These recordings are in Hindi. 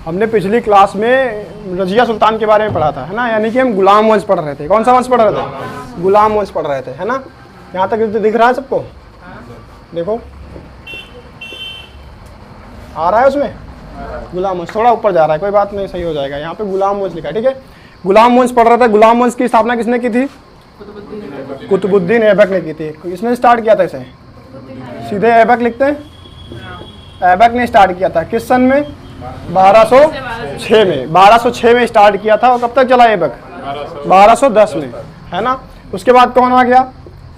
हमने पिछली क्लास में रजिया सुल्तान के बारे में पढ़ा था, है ना, यानी कि हम गुलाम वंश पढ़ रहे थे। कौन सा वंश पढ़ रहे थे? गुलाम वंश पढ़ रहे थे, है ना। यहाँ तक दिख रहा है सबको? देखो आ रहा है उसमें गुलाम वंश, थोड़ा ऊपर जा रहा है, कोई बात नहीं, सही हो जाएगा। यहाँ पे गुलाम वंश लिखा है, ठीक है। गुलाम वंश पढ़ रहा था। गुलाम वंश की स्थापना किसने की थी? कुतुबुद्दीन ऐबक ने की थी। इसने स्टार्ट किया था इसे, सीधे ऐबक लिखते हैं। ऐबक ने स्टार्ट किया था किस सन में? 1206 में। 1206 में स्टार्ट किया था और कब तक चला ऐबक? 1210 में, है ना। उसके बाद कौन आ गया?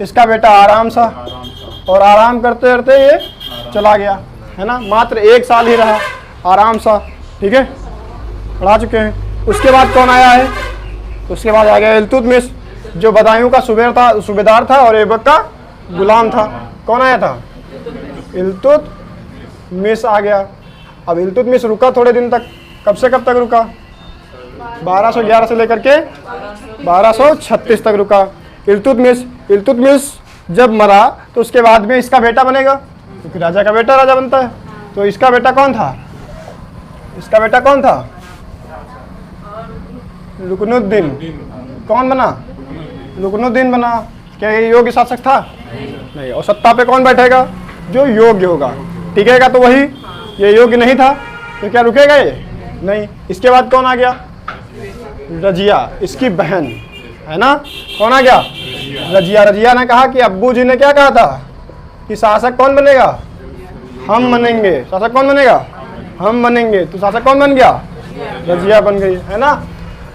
इसका बेटा आराम शाह, और आराम करते करते ये चला गया, है ना। मात्र 1 साल ही रहा आराम शाह, ठीक है, पढ़ा चुके हैं। उसके बाद कौन आया है? उसके बाद आ गया इल्तुतमिश, जो बदायूं का सूबेदार था और ऐबक का गुलाम था। कौन आया था? इल्तुतमिश आ गया। अब इल्तुतमिश रुका थोड़े दिन तक, कब से कब तक रुका? 1211 से लेकर के 1236 तक रुका इल्तुतमिश जब मरा तो उसके बाद में इसका बेटा बनेगा, क्योंकि राजा का बेटा राजा बनता है। तो इसका बेटा कौन था? इसका बेटा कौन था? रुकनुद्दीन। कौन बना? रुकनुद्दीन बना। क्या ये योग्य शासक था? नहीं। और सत्ता पे कौन बैठेगा? जो योग्य होगा। टिकेगा तो वही, ये योग्य नहीं था तो क्या रुकेगा ये? नहीं। इसके बाद कौन आ गया? रजिया, इसकी बहन, है ना। कौन आ गया? रजिया। रजिया ने कहा कि अब्बू जी ने क्या कहा था कि शासक कौन बनेगा? हम बनेंगे। शासक कौन बनेगा? हम बनेंगे। तो शासक कौन बन गया? रजिया बन गई, है ना।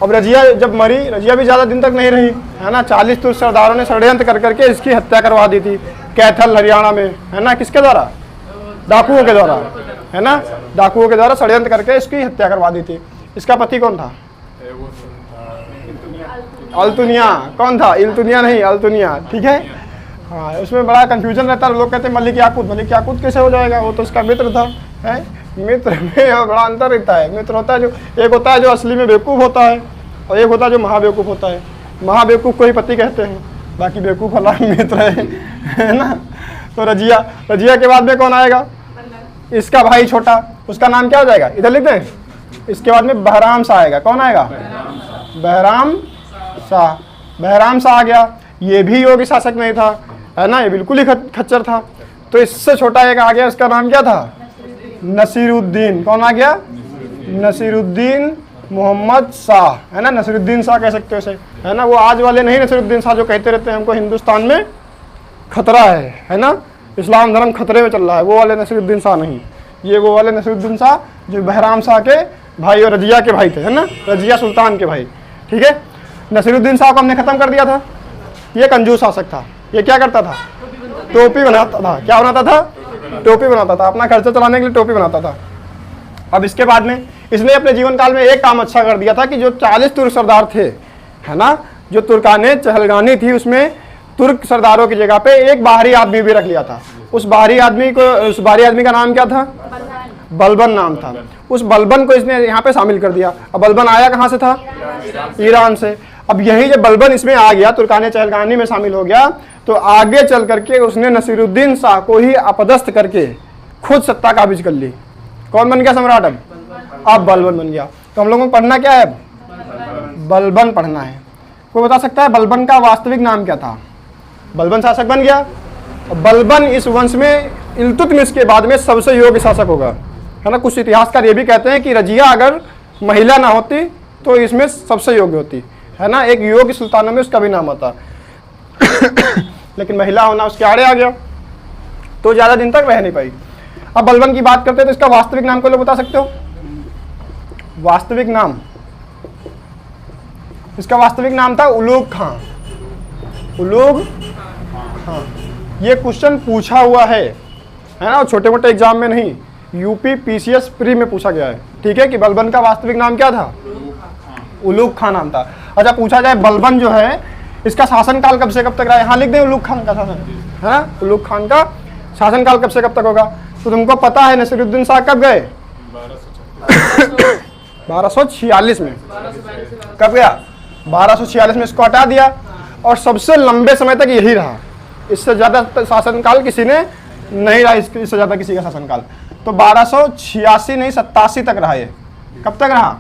अब रजिया जब मरी, रजिया भी ज़्यादा दिन तक नहीं रही, है ना। 40 तुर्क सरदारों ने षड्यंत्र कर करके इसकी हत्या करवा दी थी कैथल हरियाणा में, है ना। किसके द्वारा? डाकुओं के द्वारा, है ना। डाकुओं के द्वारा षड्यंत्र करके इसकी हत्या करवा दी थी। इसका पति कौन था? अल्तुनिया। कौन था? इल्तुनिया नहीं, अल्तुनिया, ठीक है। हाँ, उसमें बड़ा कंफ्यूजन रहता है। लोग कहते हैं मलिक याकूत। मलिक याकूत कैसे हो जाएगा? वो तो उसका मित्र था, है। मित्र में बड़ा अंतर रहता है। मित्र होता है जो, एक होता है जो असली में बेवकूफ़ होता है, और एक होता है जो महाबेवकूफ़ होता है। महाबेवकूफ़ को ही पति कहते हैं, बाकी बेवकूफ़ वाला मित्र है ना। तो रजिया, रजिया के बाद में कौन आएगा? इसका भाई छोटा, उसका नाम क्या हो जाएगा? इधर लिख दें। इसके बाद में बहराम शाह आएगा। कौन आएगा? बहराम शाह। बहराम शाह आ गया। ये भी योग्य शासक नहीं था, है ना। ये बिल्कुल ही खच्चर था। तो इससे छोटा एक आ गया, इसका नाम क्या था? नसीरुद्दीन। कौन आ गया? नसीरुद्दीन मोहम्मद शाह, है ना। नसीरुद्दीन शाह कह सकते हो इसे, है ना। वो आज वाले नहीं नसीरुद्दीन शाह जो कहते रहते हैं हमको हिंदुस्तान में खतरा है ना, इस्लाम धर्म खतरे में चल रहा है, वो वाले नसीरुद्दीन शाह नहीं। ये वो वाले नसीरुद्दीन शाह जो बहराम शाह के भाई और रजिया के भाई थे, है ना। रजिया सुल्तान के भाई, ठीक है। नसीरुद्दीन शाह को हमने खत्म कर दिया था। ये कंजूस शासक था। ये क्या करता था? टोपी बनाता था। क्या बनाता था? टोपी बनाता था। अपना खर्चा चलाने के लिए टोपी बनाता था। अब इसके बाद में इसने अपने जीवन काल में एक काम अच्छा कर दिया था कि जो 40 तुर्क सरदार थे, है ना, जो तुर्काने चहलगानी थी, उसमें तुर्क सरदारों की जगह पे एक बाहरी आदमी भी रख लिया था। उस बाहरी आदमी का नाम क्या था? बलबन नाम था। उस बलबन को इसने यहाँ पे शामिल कर दिया। अब बलबन आया कहाँ से था? ईरान से। अब यही जब बलबन इसमें आ गया, तुर्काने चहलगानी में शामिल हो गया, तो आगे चल करके उसने नसीरुद्दीन शाह को ही अपदस्थ करके खुद सत्ता काबिज कर ली। कौन बन गया सम्राट? अब बलबन बन गया। तो हम लोगों को पढ़ना क्या है? बलबन पढ़ना है। कोई बता सकता है बलबन का वास्तविक नाम क्या था? बलबन शासक बन गया। बलबन इस वंश में इल्तुतमिश के बाद में सबसे योग्य शासक होगा, है ना। कुछ इतिहासकार ये भी कहते हैं कि रजिया अगर महिला ना होती तो इसमें सबसे योग्य होती, है ना। एक योग्य सुल्तानों में उसका भी नाम आता लेकिन महिला होना उसके आड़े आ गया, तो ज़्यादा दिन तक रह नहीं पाई। अब बलबन की बात करते हैं तो इसका वास्तविक नाम को लोग बता सकते हो? वास्तविक नाम, इसका वास्तविक नाम था उलूग खां। उलूग खां। ये क्वेश्चन पूछा हुआ है ना, छोटे मोटे एग्जाम में नहीं, यूपी पीसीएस प्री में पूछा गया है, ठीक है, कि बलबन का वास्तविक नाम क्या था? उलूग खां नाम था। अच्छा, पूछा जाए बलबन जो है इसका शासनकाल कब से कब तक रहा? यहाँ लिख दें उलूग खान का शासन, है ना। उलूग खान का शासनकाल कब से कब तक होगा? तो तुमको पता है नसीरुद्दीन शाह कब गए? 1246 में। कब गया? 1246 में इसको हटा दिया, और सबसे लंबे समय तक यही रहा। इससे ज़्यादा शासनकाल किसी ने नहीं रहा, इससे ज़्यादा किसी का शासनकाल। तो 1286 नहीं 87 तक रहा ये। कब तक रहा?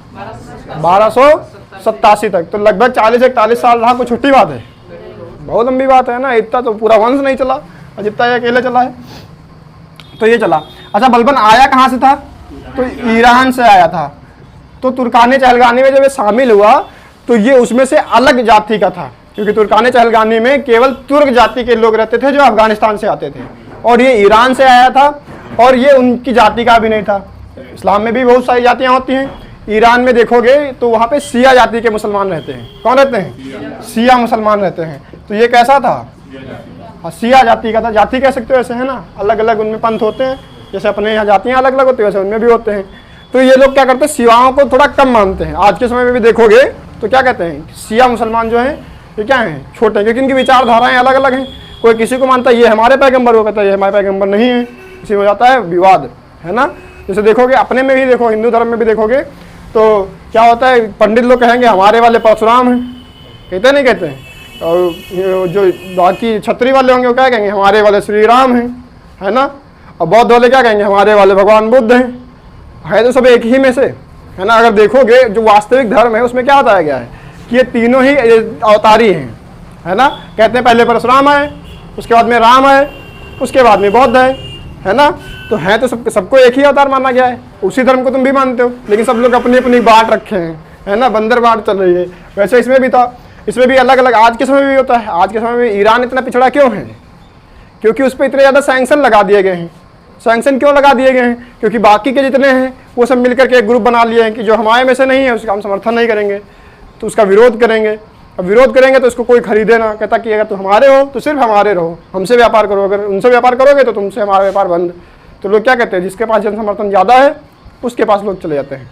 1287 तक। तो लगभग 40-41 साल रहा। कोई छोटी बात है? बहुत लंबी बात है ना। इतना तो पूरा वंश नहीं चला और जितना ये अकेले चला है। तो ये चला। अच्छा, बलबन आया कहाँ से था? तो ईरान से आया था। तो तुर्काने चहलगानी में जब ये शामिल हुआ तो ये उसमें से अलग जाति का था, क्योंकि तुर्काने चहलगानी में केवल तुर्क जाति के लोग रहते थे जो अफगानिस्तान से आते थे, और ये ईरान से आया था और ये उनकी जाति का भी नहीं था। इस्लाम में भी बहुत सारी जातियाँ होती हैं। ईरान में देखोगे तो वहाँ पे शिया जाति के मुसलमान रहते हैं। कौन रहते हैं? शिया मुसलमान रहते हैं। तो ये कैसा था? शिया जाति का था। जाति कह सकते हो ऐसे, है ना। अलग अलग उनमें पंथ होते हैं, जैसे अपने यहाँ जातियाँ अलग अलग होती है वैसे उनमें भी होते हैं। तो ये लोग क्या करते हैं? शियाओं को थोड़ा कम मानते हैं। आज के समय में भी देखोगे तो क्या कहते हैं? शिया मुसलमान जो हैं ये क्या हैं? छोटे, क्योंकि इनकी विचारधाराएं अलग अलग हैं। कोई किसी को मानता है ये हमारे पैगंबर, वो कहता है ये हमारे पैगंबर नहीं है। इसी हो जाता है विवाद, है ना। जैसे देखोगे अपने में भी देखो, हिंदू धर्म में भी देखोगे तो क्या होता है? पंडित लोग कहेंगे हमारे वाले परशुराम हैं, कहते नहीं कहते हैं। और जो बाकी क्षत्रिय वाले होंगे वो क्या कहेंगे? हमारे वाले श्री राम हैं, है ना। और बौद्ध वाले क्या कहेंगे? हमारे वाले भगवान बुद्ध हैं। है तो सब एक ही में से, है ना। अगर देखोगे जो वास्तविक धर्म है उसमें क्या बताया गया है कि ये तीनों ही अवतारी हैं, है ना। कहते हैं पहले परशुराम आए, उसके बाद में राम आए, उसके बाद में बौद्ध है ना। तो है तो सबको एक ही अवतार माना गया है। उसी धर्म को तुम भी मानते हो, लेकिन सब लोग अपनी अपनी बांट रखे हैं, है ना। बंदर बांट चल रही है। वैसे इसमें भी था, इसमें भी अलग अलग आज के समय में भी होता है। आज के समय में ईरान इतना पिछड़ा क्यों है? क्योंकि उस पर इतने ज़्यादा सैंक्शन लगा दिए गए हैं। सैंक्शन क्यों लगा दिए गए हैं? क्योंकि बाकी के जितने हैं वो सब मिलकर के एक ग्रुप बना लिए हैं कि जो हमारे में से नहीं है उसका हम समर्थन नहीं करेंगे, तो उसका विरोध करेंगे। अब विरोध करेंगे तो उसको कोई खरीदे ना। कहता कि अगर तुम हमारे हो तो सिर्फ हमारे रहो, हमसे व्यापार करो, अगर उनसे व्यापार करोगे तो तुमसे हमारा व्यापार बंद। तो लोग क्या कहते हैं? जिसके पास जन समर्थन ज़्यादा है उसके पास लोग चले जाते हैं।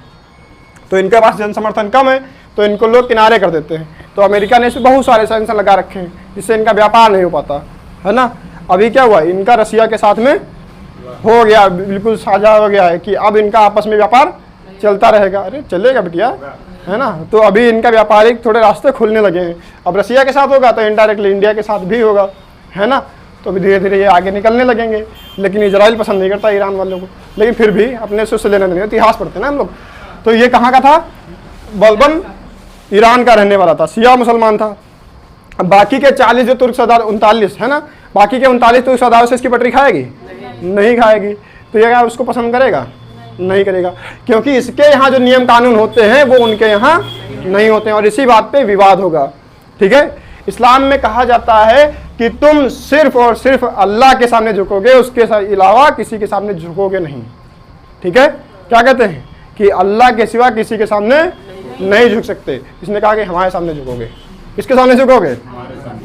तो इनके पास जन समर्थन कम है तो इनको लोग किनारे कर देते हैं। तो अमेरिका ने इस पर बहुत सारे सैंक्शन लगा रखे हैं जिससे इनका व्यापार नहीं हो पाता, है ना। अभी क्या हुआ? इनका रसिया के साथ में हो गया, बिल्कुल साझा हो गया है कि अब इनका आपस में व्यापार चलता रहेगा। अरे चलेगा बिटिया, है ना। तो अभी इनका व्यापारिक थोड़े रास्ते खुलने लगे हैं। अब रसिया के साथ होगा तो इनडायरेक्टली इंडिया के साथ भी होगा, है ना। तो अभी धीरे धीरे ये आगे निकलने लगेंगे। लेकिन इजराइल पसंद नहीं करता ईरान वालों को, लेकिन फिर भी अपने से उससे लेना नहीं। इतिहास पढ़ते ना हम लोग। तो ये कहाँ का था? बलबन ईरान का रहने वाला था, शिया मुसलमान था। अब बाकी के 40 जो तुर्क सरदार, 39 है ना, बाकी के 39 तुर्क सरदारों से इसकी पटरी खाएगी? नहीं खाएगी। तो ये क्या उसको पसंद करेगा? नहीं करेगा, क्योंकि इसके यहाँ जो नियम कानून होते हैं वो उनके यहाँ नहीं होते हैं, और इसी बात पे विवाद होगा। ठीक है। इस्लाम में कहा जाता है कि तुम सिर्फ और सिर्फ अल्लाह के सामने झुकोगे, उसके अलावा किसी के सामने झुकोगे नहीं। ठीक है। क्या कहते हैं? कि अल्लाह के सिवा किसी के सामने नहीं झुक सकते। इसने कहा कि हमारे सामने झुकोगे। किसके सामने झुकोगे?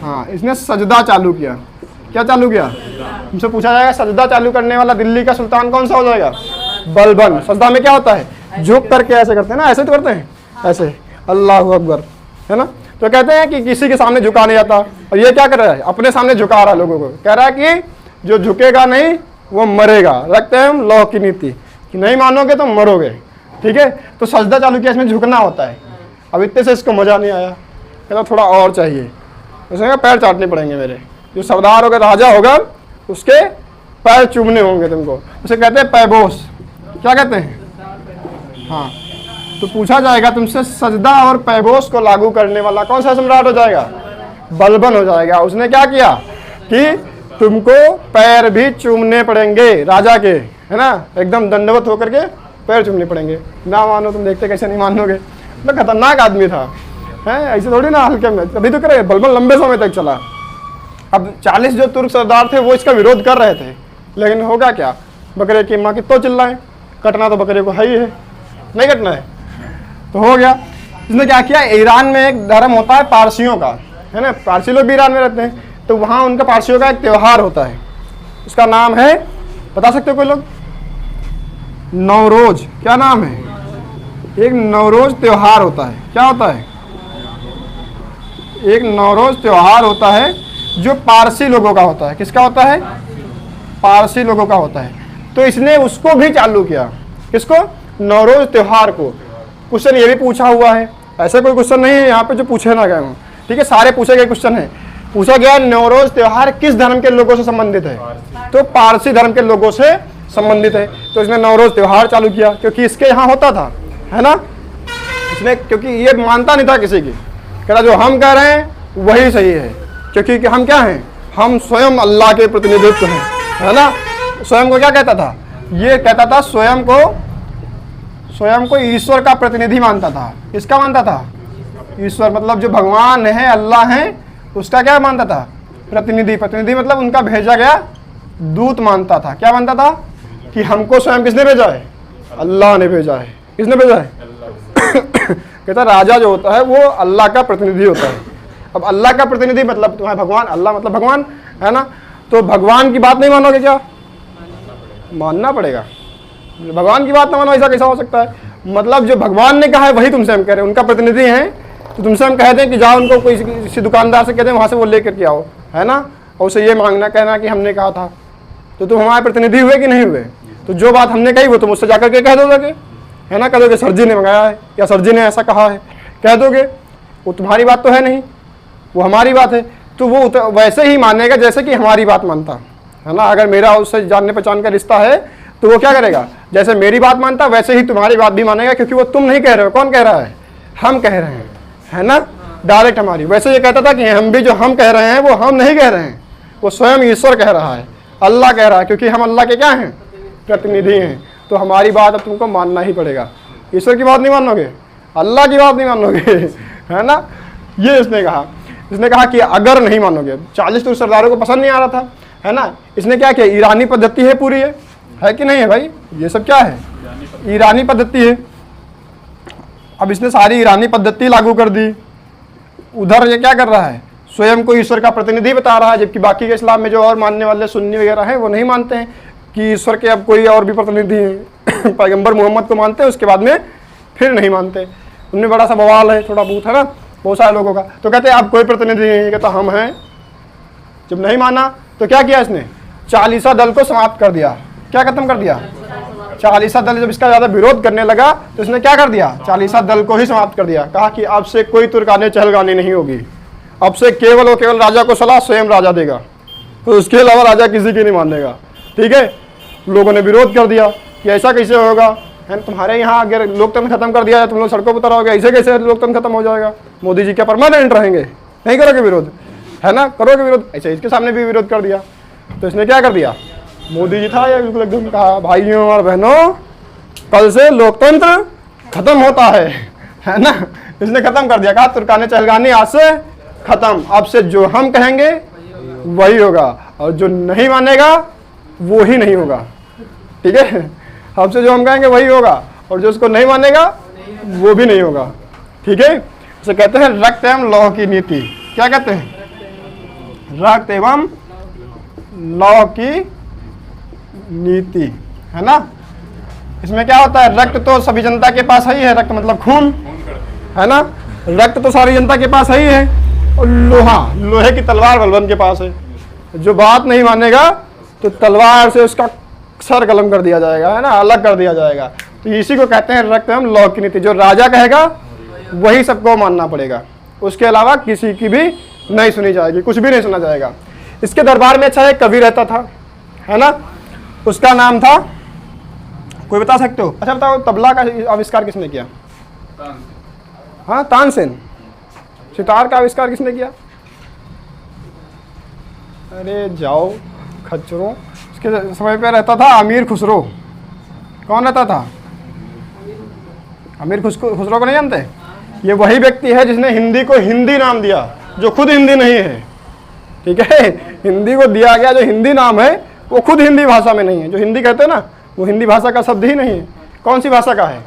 हाँ, इसने सजदा चालू किया। क्या चालू किया? तुमसे पूछा जाएगा सजदा चालू करने वाला दिल्ली का सुल्तान कौन सा हो जाएगा? बलबन। सजदा में क्या होता है? झुक करके ऐसे करते हैं ना, ऐसे तो करते हैं, ऐसे अल्लाहु अकबर, है ना। तो कहते हैं कि किसी के सामने झुका नहीं जाता, और ये क्या कर रहा है? अपने सामने झुका रहा है लोगों को। कह रहा है कि जो झुकेगा नहीं वो मरेगा। रखते हैं हम लॉ की नीति कि नहीं मानोगे तो मरोगे। ठीक है। तो सजदा चालू किया, इसमें झुकना होता है। अब इतने से इसको मजा नहीं आया, कहता थोड़ा और चाहिए। उसने पैर चाटने पड़ेंगे मेरे। जो सरदार होगा, राजा होगा, उसके पैर चूमने होंगे तुमको। उसे कहते हैं पैबोस। क्या कहते हैं? हाँ। तो पूछा जाएगा तुमसे सजदा और पैबोस को लागू करने वाला कौन सा सम्राट हो जाएगा? बलबन हो जाएगा। उसने क्या किया कि तुमको पैर भी चूमने पड़ेंगे राजा के, है ना। एकदम दंडवत होकर के पैर चूमने पड़ेंगे। ना मानो तुम, देखते कैसे नहीं मानोगे। तो खतरनाक आदमी था, है ऐसे थोड़ी ना हल्के में। अभी तो करे बलबन लंबे समय तक चला। अब 40 जो तुर्क सरदार थे वो इसका विरोध कर रहे थे, लेकिन होगा क्या? बकरे की माँ कितो चिल्लाए, कटना तो बकरे को है ही है, नहीं कटना है। तो हो गया। इसने क्या किया? ईरान में एक धर्म होता है पारसियों का, है ना। पारसी लोग भी ईरान में रहते हैं, तो वहाँ उनका पारसियों का एक त्यौहार होता है। उसका नाम है, बता सकते हो कोई लोग? नवरोज। क्या नाम है? एक नवरोज त्यौहार होता है। क्या होता है? एक नवरोज त्यौहार होता है जो पारसी लोगों का होता है। किसका होता है? पारसी लोगों का होता है। तो इसने उसको भी चालू किया। किसको? नवरोज त्योहार को। क्वेश्चन ये भी पूछा हुआ है, ऐसा कोई क्वेश्चन नहीं है यहाँ पे जो पूछे ना गए हों। ठीक है, सारे पूछे गए क्वेश्चन है। पूछा गया नवरोज त्योहार किस धर्म के लोगों से संबंधित है? तो पारसी धर्म के लोगों से संबंधित है, तो इसने नवरोज त्यौहार चालू किया क्योंकि इसके यहाँ होता था, है ना। इसने क्योंकि ये मानता नहीं था किसी की, कह रहा जो हम कह रहे हैं वही सही है, क्योंकि हम क्या हैं, हम स्वयं अल्लाह के प्रतिनिधित्व हैं, है ना। स्वयं को क्या कहता था, ये कहता था स्वयं को ईश्वर का प्रतिनिधि मानता था। किसका मानता था, ईश्वर, मतलब जो भगवान है, अल्लाह है, उसका क्या मानता था, प्रतिनिधि। प्रतिनिधि मतलब उनका भेजा गया दूत मानता था। क्या मानता था कि हमको स्वयं किसने भेजा है, अल्लाह ने भेजा है। किसने भेजा है कहता राजा जो होता है वो अल्लाह का प्रतिनिधि होता है। अब अल्लाह का प्रतिनिधि मतलब तुम्हारा भगवान, अल्लाह मतलब भगवान, है ना। तो भगवान की बात नहीं मानोगे क्या, मानना पड़ेगा। भगवान की बात ना मानो, ऐसा कैसा हो सकता है। मतलब जो भगवान ने कहा है वही तुमसे हम कह रहे हैं, उनका प्रतिनिधि हैं, तो तुमसे हम कहते हैं कि जाओ उनको कोई किसी दुकानदार से कहते हैं वहाँ से वो लेकर के आओ, है ना, और उसे ये मांगना, कहना कि हमने कहा था। तो तुम हमारे प्रतिनिधि हुए कि नहीं हुए। तो जो बात हमने कही वो तुम उससे जाकर के कह दोगे, है ना, कह दोगे सर जी ने मंगाया है या सर जी ने ऐसा कहा है, कह दोगे। वो तुम्हारी बात तो है नहीं, वो हमारी बात है। तो वो वैसे ही मानेगा जैसे कि हमारी बात मानता, है ना। अगर मेरा उससे जानने पहचान का रिश्ता है तो वो क्या करेगा, जैसे मेरी बात मानता वैसे ही तुम्हारी बात भी मानेगा, क्योंकि वो तुम नहीं कह रहे हो, कौन कह रहा है, हम कह रहे हैं, है ना, डायरेक्ट हमारी। वैसे ये कहता था कि हम भी जो हम कह रहे हैं वो हम नहीं कह रहे हैं, वो स्वयं ईश्वर कह रहा है, अल्लाह कह रहा है, क्योंकि हम अल्लाह के क्या हैं, प्रतिनिधि हैं। तो हमारी बात अब तुमको मानना ही पड़ेगा। ईश्वर की बात नहीं मानोगे, अल्लाह की बात नहीं मानोगे, है ना। ये इसने कहा कि अगर नहीं मानोगे, 40 तो सरदारों को पसंद नहीं आ रहा था, है ना। इसने क्या किया, ईरानी पद्धति है पूरी, है कि नहीं है भाई, ये सब क्या है, ईरानी पद्धति है। अब इसने सारी ईरानी पद्धति लागू कर दी। उधर ये क्या कर रहा है, स्वयं को ईश्वर का प्रतिनिधि बता रहा है, जबकि बाकी के इस्लाम में जो और मानने वाले सुन्नी वगैरह हैं वो नहीं मानते हैं कि ईश्वर के अब कोई और भी प्रतिनिधि हैं। पैगंबर मोहम्मद को मानते हैं, उसके बाद में फिर नहीं मानते। उनमें बड़ा सा बवाल है, थोड़ा बहुत, है ना, बहुत सारे लोगों का। तो कहते हैं आप कोई प्रतिनिधि नहीं, कहता हम हैं। जब नहीं माना तो क्या किया इसने, 40 दल को समाप्त कर दिया। क्या खत्म कर दिया, 40 दल। जब इसका ज़्यादा विरोध करने लगा तो इसने क्या कर दिया, 40 दल को ही समाप्त कर दिया। कहा कि अब से कोई तुर्काने चहलगानी नहीं होगी, अब से केवल और केवल राजा को सलाह स्वयं राजा देगा, तो उसके अलावा राजा किसी की नहीं मानेगा। ठीक है, लोगों ने विरोध कर दिया कि ऐसा कैसे होगा, है तुम्हारे यहाँ अगर लोकतंत्र खत्म कर दिया है, तुम लोग सड़कों पर उतरोगे, ऐसे कैसे लोकतंत्र खत्म हो जाएगा। मोदी जी क्या परमानेंट रहेंगे, नहीं करोगे विरोध, है ना, करोगे विरोध। ऐसे इसके सामने भी विरोध कर दिया। तो इसने क्या कर दिया, मोदी जी था या बिल्कुल एकदम कहा भाइयों और बहनों कल से लोकतंत्र खत्म होता है ना। इसने खत्म कर दिया, कहा तुर्काने चहलगानी आज से खत्म, अब से जो हम कहेंगे वही होगा और जो नहीं मानेगा वो ही नहीं होगा। ठीक है, अब से जो हम कहेंगे वही होगा और जो उसको नहीं मानेगा वो भी नहीं होगा। ठीक है, इसे कहते हैं रक्त एवं लौह की नीति। क्या कहते हैं, रक्त एवं लौह की नीति, है ना। इसमें क्या होता है, रक्त तो सभी जनता के पास ही है, रक्त मतलब खून, है ना, रक्त तो सारी जनता के पास ही है। और लोहे की तलवार बलबन के पास है। जो बात नहीं मानेगा तो तलवार से उसका सर कलम कर दिया जाएगा, है ना, अलग कर दिया जाएगा। तो इसी को कहते हैं रक्त एवं लौह की नीति। जो राजा कहेगा वही सबको मानना पड़ेगा, उसके अलावा किसी की भी नहीं सुनी जाएगी, कुछ भी नहीं सुना जाएगा। इसके दरबार में अच्छा एक कवि रहता था, है ना, उसका नाम था, कोई बता सकते हो? अच्छा बताओ, तबला का आविष्कार किसने किया? हाँ, तानसेन। सितार का आविष्कार किसने किया? अरे जाओ खच्चरों, इसके समय पे रहता था अमीर खुसरो। कौन रहता था? अमीर खुसरो को नहीं जानते? ये वही व्यक्ति है जिसने हिंदी को हिंदी नाम दिया, जो खुद हिंदी नहीं है। ठीक है, हिंदी को दिया गया जो हिंदी नाम है वो खुद हिंदी भाषा में नहीं है। जो हिंदी कहते हैं ना, वो हिंदी भाषा का शब्द ही नहीं है। कौन सी भाषा का है?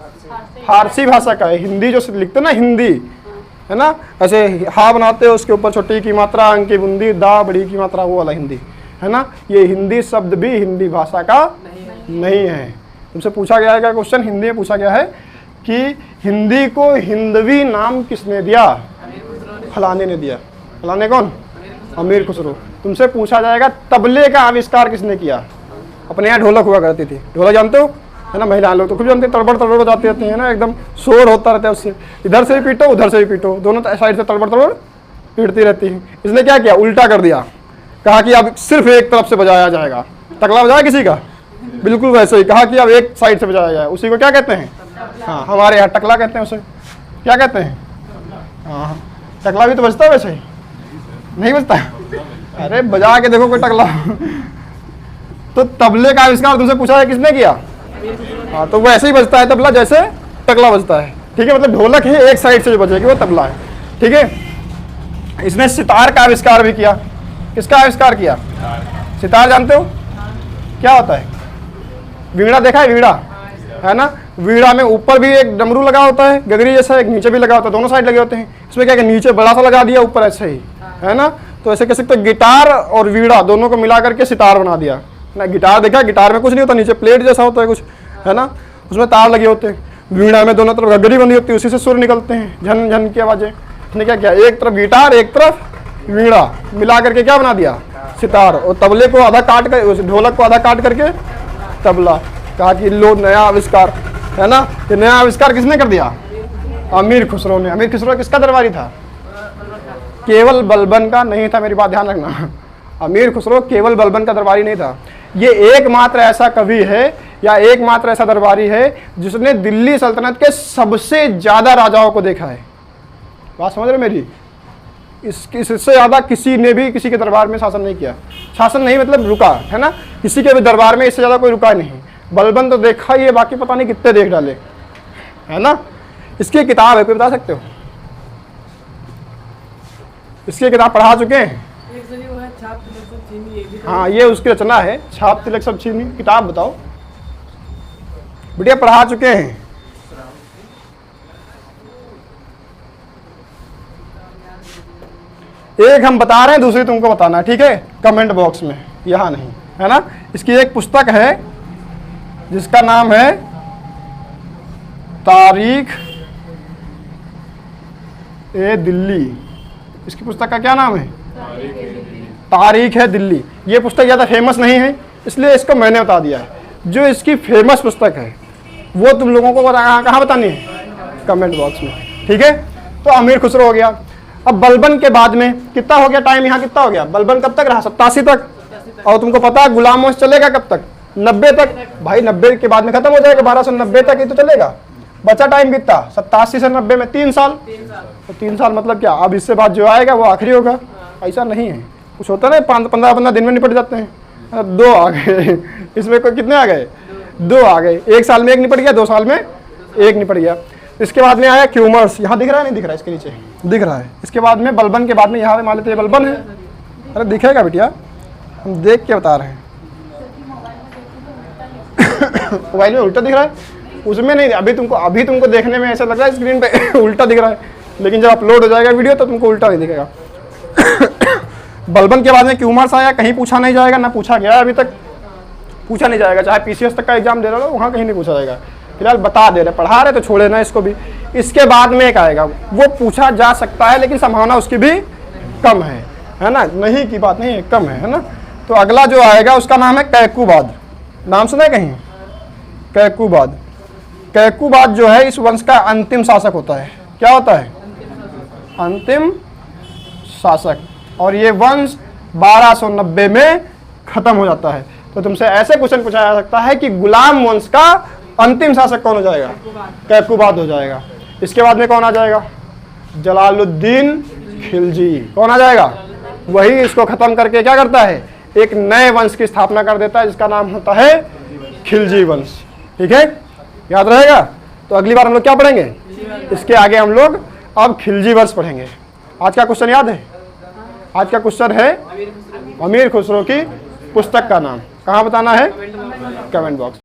फारसी भाषा का है। हिंदी जो लिखते हैं ना, हिंदी, है ना, ऐसे हा बनाते हो, उसके ऊपर छोटी की मात्रा, अंक की बूंदी, दा बड़ी की मात्रा, वो वाला हिंदी, है ना। ये हिंदी शब्द भी हिंदी भाषा का नहीं है। तुमसे पूछा गया है क्या क्वेश्चन, हिंदी में पूछा गया है कि हिंदी को हिंदवी नाम किसने दिया? फलाने ने दिया। फलाने कौन? अमीर खुसरो। तुमसे पूछा जाएगा तबले का आविष्कार किसने किया? अपने यहाँ ढोलक हुआ करती थी, ढोलक जानते हो, है ना, महिला लोग तो खूब जानते हैं, तड़बड़ तड़बड़ बजाती रहती है ना, एकदम शोर होता रहता है उससे, इधर से भी पीटो उधर से भी पीटो, दोनों साइड से तड़बड़ तड़बड़ पीटती रहती है। इसने क्या किया, उल्टा कर दिया, कहा कि अब सिर्फ एक तरफ से बजाया जाएगा। तकला बजाया किसी का? बिल्कुल वैसे ही कहा कि अब एक साइड से बजाया जाए, उसी को क्या कहते हैं? हाँ, हमारे यहाँ टकला कहते हैं उसे। क्या कहते हैं? हाँ, टकला भी तो बजता है वैसे ही, नहीं बजता? अरे बजा के देखो कोई टकला। तो तबले का आविष्कार तुमसे पूछा है किसने किया? हाँ, तो वैसे ही बजता है तबला जैसे टकला बजता है, ठीक है। मतलब ढोलक है एक साइड से जो बजेगी वो तबला है, ठीक है। इसने सितार का आविष्कार भी किया। किसका आविष्कार किया? सितार जानते हो क्या होता है? वीणा देखा है? वीणा है ना, वीणा में ऊपर भी एक डमरू लगा होता है गगरी जैसा, एक नीचे भी लगा होता है, दोनों साइड लगे होते हैं। इसमें क्या है, नीचे बड़ा सा लगा दिया, ऊपर ऐसे ही, है ना। तो ऐसे कह सकते हैं गिटार और वीणा दोनों को मिला करके सितार बना दिया ना। गिटार देखा, गिटार में कुछ नहीं होता, नीचे प्लेट जैसा होता है कुछ, है ना, उसमें तार लगे होते हैं। वीणा में दोनों तरफ गगरी बनी होती है, उसी से सुर निकलते हैं, झन झन की आवाजें। इसने क्या किया, एक तरफ गिटार एक तरफ वीणा मिला करके क्या बना दिया? सितार। और तबले को आधा काट कर, ढोलक को आधा काट करके तबला। कहा कि लो नया आविष्कार, है ना। ये नया आविष्कार किसने कर दिया? अमीर खुसरो ने। अमीर खुसरो किसका दरबारी था? केवल बलबन का नहीं था, मेरी बात ध्यान रखना। अमीर खुसरो केवल बलबन का दरबारी नहीं था। ये एकमात्र ऐसा कवि है या एकमात्र ऐसा दरबारी है जिसने दिल्ली सल्तनत के सबसे ज्यादा राजाओं को देखा है। बात समझ रहे मेरी? इससे ज्यादा किसी ने भी किसी के दरबार में शासन नहीं किया। शासन नहीं मतलब रुका, है ना। किसी के भी दरबार में इससे ज्यादा कोई रुका नहीं। बलबन तो देखा ही है, बाकी पता नहीं कितने देख डाले, है ना। इसकी किताब है, कोई बता सकते हो? इसकी किताब पढ़ा चुके हैं? हाँ, ये उसकी रचना है, छाप तिलक सब चीनी। किताब बताओ बेटिया, पढ़ा चुके हैं? एक हम बता रहे हैं, दूसरी तुमको बताना है, ठीक है, कमेंट बॉक्स में, यहाँ नहीं, है ना। इसकी एक पुस्तक है जिसका नाम है तारीख ए दिल्ली। इसकी पुस्तक का क्या नाम है? तारीख है दिल्ली। ये पुस्तक ज़्यादा फेमस नहीं है, इसलिए इसको मैंने बता दिया है। जो इसकी फेमस पुस्तक है वो तुम लोगों को कहाँ बतानी है? कमेंट बॉक्स में, ठीक है। तो अमीर खुसरो हो गया। अब बलबन के बाद में कितना हो गया टाइम? यहाँ कितना हो गया? बलबन कब तक रहा? 87 तक। और तुमको पता है गुलाम वंश चलेगा कब तक? 90 तक। भाई 90 के बाद में खत्म हो जाएगा, 1290 तक ही तो चलेगा। बचा टाइम कितना? 87 से 90 में 3 साल। तो 3 साल मतलब क्या? अब इससे बाद जो आएगा वो आखिरी होगा? ऐसा नहीं है, कुछ होता है ना 15-15 दिन में निपट जाते हैं। 2 आ गए। इसमें कोई कितने आ गए? 2 आ गए। 1 साल में 1 निपट गया, 2 साल में 1 निपट गया। इसके बाद में आया क्यूमर्स। यहाँ दिख रहा है? नहीं दिख रहा है? इसके नीचे दिख रहा है। इसके बाद में बलबन के बाद में यहाँ पे मान लेते हैं बलबन है। अरे दिखेगा बेटिया, हम देख के बता रहे हैं। मोबाइल में उल्टा दिख रहा है, उसमें नहीं। अभी तुमको देखने में ऐसा लग रहा है स्क्रीन पे उल्टा दिख रहा है, लेकिन जब अपलोड हो जाएगा वीडियो तो तुमको उल्टा नहीं दिखेगा। बलबन के बाद में क्यूमर्स आया। कहीं पूछा नहीं जाएगा, ना पूछा गया अभी तक, पूछा नहीं जाएगा। चाहे पीसीएस तक का एग्जाम दे रहे हो वहाँ कहीं नहीं पूछा जाएगा। फिलहाल बता दे रहे, पढ़ा रहे तो छोड़े ना इसको भी। इसके बाद में एक आएगा, वो पूछा जा सकता है लेकिन संभावना उसकी भी कम है ना। नहीं की बात नहीं है, कम है ना। तो अगला जो आएगा उसका नाम है कैकुबाद। नाम सुना है कहीं? कैकुबाद। कैकुबाद जो है इस वंश का अंतिम शासक होता है। क्या होता है? अंतिम शासक। और ये वंश 1290 में खत्म हो जाता है। तो तुमसे ऐसे क्वेश्चन पूछा जा सकता है कि गुलाम वंश का अंतिम शासक कौन हो जाएगा? कैकुबाद हो जाएगा। इसके बाद में कौन आ जाएगा? जलालुद्दीन खिलजी। कौन आ जाएगा? वही इसको खत्म करके क्या करता है? एक नए वंश की स्थापना कर देता है जिसका नाम होता है खिलजी वंश। ठीक है, याद रहेगा। तो अगली बार हम लोग क्या पढ़ेंगे? इसके आगे हम लोग अब खिलजी वंश पढ़ेंगे। आज का क्वेश्चन याद है? आज का क्वेश्चन है अमीर खुसरो की पुस्तक का नाम। कहाँ बताना है? Comment box.